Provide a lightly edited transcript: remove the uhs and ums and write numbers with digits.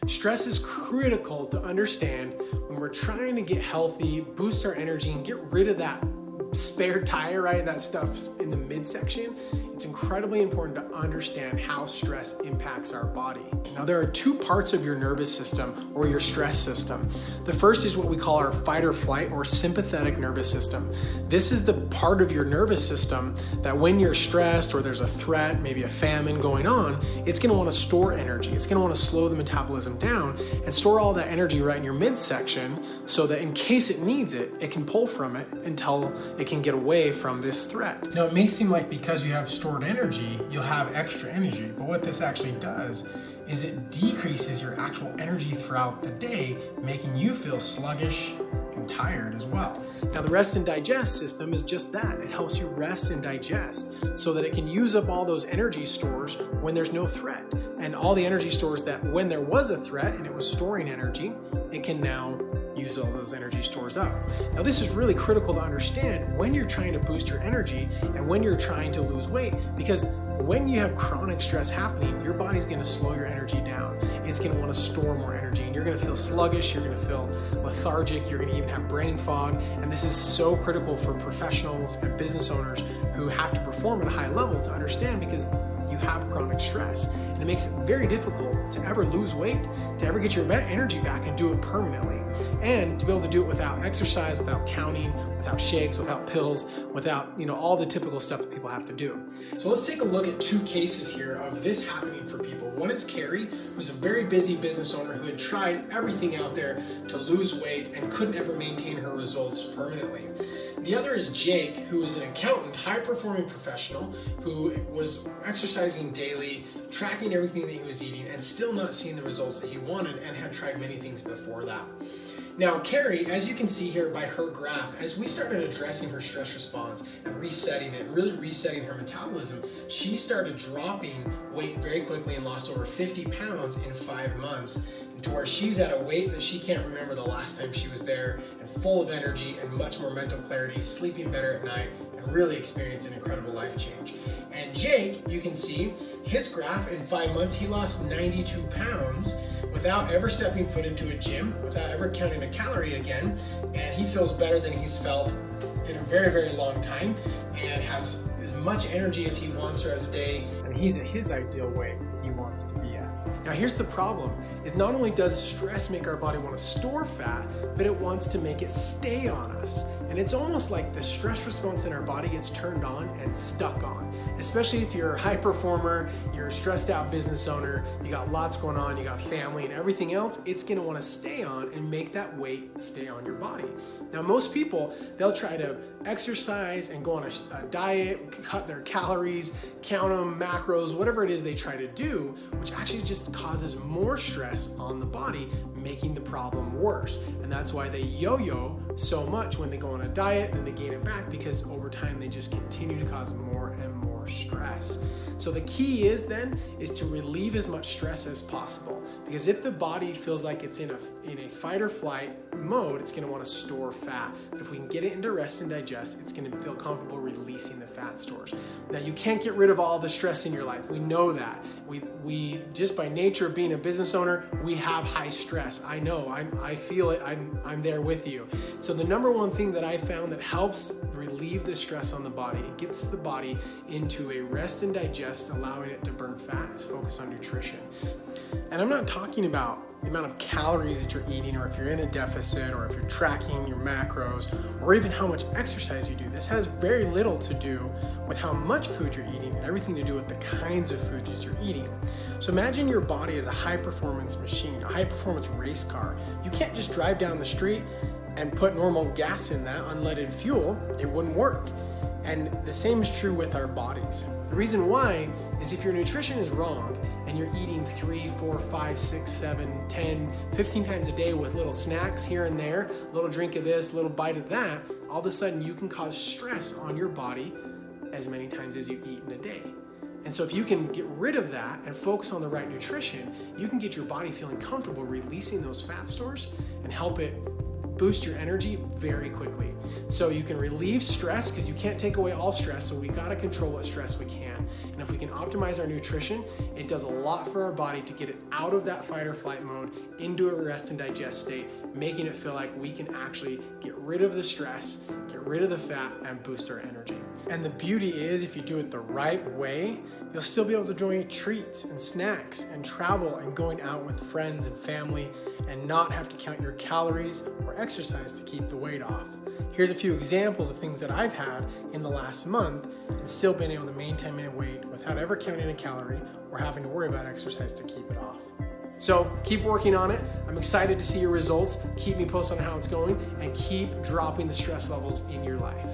Stress is critical to understand when we're trying to get healthy, boost our energy, and get rid of that spare tire, right? That stuff in the midsection. It's incredibly important to understand how stress impacts our body. Now, there are two parts of your nervous system or your stress system. The first is what we call our fight or flight or sympathetic nervous system. This is the part of your nervous system that when you're stressed or there's a threat, maybe a famine going on, it's going to want to store energy. It's going to want to slow the metabolism down and store all that energy right in your midsection so that in case it needs it, it can pull from it until it can get away from this threat. Now, it may seem like because you have stored energy, you'll have extra energy, but what this actually does is it decreases your actual energy throughout the day, making you feel sluggish and tired as well. Now, the rest and digest system is just that. It helps you rest and digest so that it can use up all those energy stores when there's no threat. And all the energy stores that when there was a threat and it was storing energy, it can now use all those energy stores up. Now, this is really critical to understand when you're trying to boost your energy and when you're trying to lose weight, because when you have chronic stress happening, your body's going to slow your energy down. It's going to want to store more energy and you're going to feel sluggish, you're going to feel lethargic, you're going to even have brain fog. And this is so critical for professionals and business owners who have to perform at a high level to understand, because you have chronic stress. And it makes it very difficult to ever lose weight, to ever get your energy back and do it permanently. And to be able to do it without exercise, without counting, without shakes, without pills, without, all the typical stuff that people have to do. So let's take a look at two cases here of this happening for people. One is Carrie, who's a very busy business owner who had tried everything out there to lose weight and couldn't ever maintain her results permanently. The other is Jake, who is an accountant, high-performing professional, who was exercising daily, tracking everything that he was eating, and still not seeing the results that he wanted, and had tried many things before that. Now, Carrie, as you can see here by her graph, as we started addressing her stress response and resetting it, really resetting her metabolism, she started dropping weight very quickly and lost over 50 pounds in 5 months, to where she's at a weight that she can't remember the last time she was there, and full of energy and much more mental clarity, sleeping better at night, and really experiencing an incredible life change. And Jake, you can see his graph, in 5 months, he lost 92 pounds without ever stepping foot into a gym, without ever counting a calorie again, and he feels better than he's felt in a very, very long time, and has as much energy as he wants throughout his day, and he's at his ideal weight he wants to be at. Now, here's the problem, is not only does stress make our body want to store fat, but it wants to make it stay on us. And it's almost like the stress response in our body gets turned on and stuck on. Especially if you're a high performer, you're a stressed out business owner, you got lots going on, you got family and everything else, it's gonna wanna stay on and make that weight stay on your body. Now, most people, they'll try to exercise and go on a diet, cut their calories, count them, macros, whatever it is they try to do, which actually just causes more stress on the body, making the problem worse. And that's why they yo-yo so much when they go on a diet and then they gain it back, because over time they just continue to cause more and more stress. So the key is to relieve as much stress as possible, because if the body feels like it's in a fight or flight mode, it's going to want to store fat. But if we can get it into rest and digest, it's going to feel comfortable releasing the fat stores. Now, you can't get rid of all the stress in your life. We know that. We just by nature of being a business owner, we have high stress. I know, I feel it, I'm there with you. So the number one thing that I found that helps relieve the stress on the body, it gets the body into a rest and digest, allowing it to burn fat, is focus on nutrition. And I'm not talking about the amount of calories that you're eating, or if you're in a deficit, or if you're tracking your macros, or even how much exercise you do. This has very little to do with how much food you're eating and everything to do with the kinds of foods that you're eating. So imagine your body as a high-performance machine, a high-performance race car. You can't just drive down the street and put normal gas in that, unleaded fuel. It wouldn't work. And the same is true with our bodies. The reason why is if your nutrition is wrong and you're eating 3, 4, 5, 6, 7, 10, 15 times a day with little snacks here and there, a little drink of this, a little bite of that, all of a sudden you can cause stress on your body as many times as you eat in a day. And so if you can get rid of that and focus on the right nutrition, you can get your body feeling comfortable releasing those fat stores and help it boost your energy very quickly. So you can relieve stress, because you can't take away all stress, so we gotta control what stress we can. And if we can optimize our nutrition, it does a lot for our body to get it out of that fight or flight mode into a rest and digest state, making it feel like we can actually get rid of the stress, get rid of the fat, and boost our energy. And the beauty is, if you do it the right way, you'll still be able to enjoy treats and snacks and travel and going out with friends and family and not have to count your calories or exercise to keep the weight off. Here's a few examples of things that I've had in the last month and still been able to maintain my weight without ever counting a calorie or having to worry about exercise to keep it off. So keep working on it. I'm excited to see your results. Keep me posted on how it's going and keep dropping the stress levels in your life.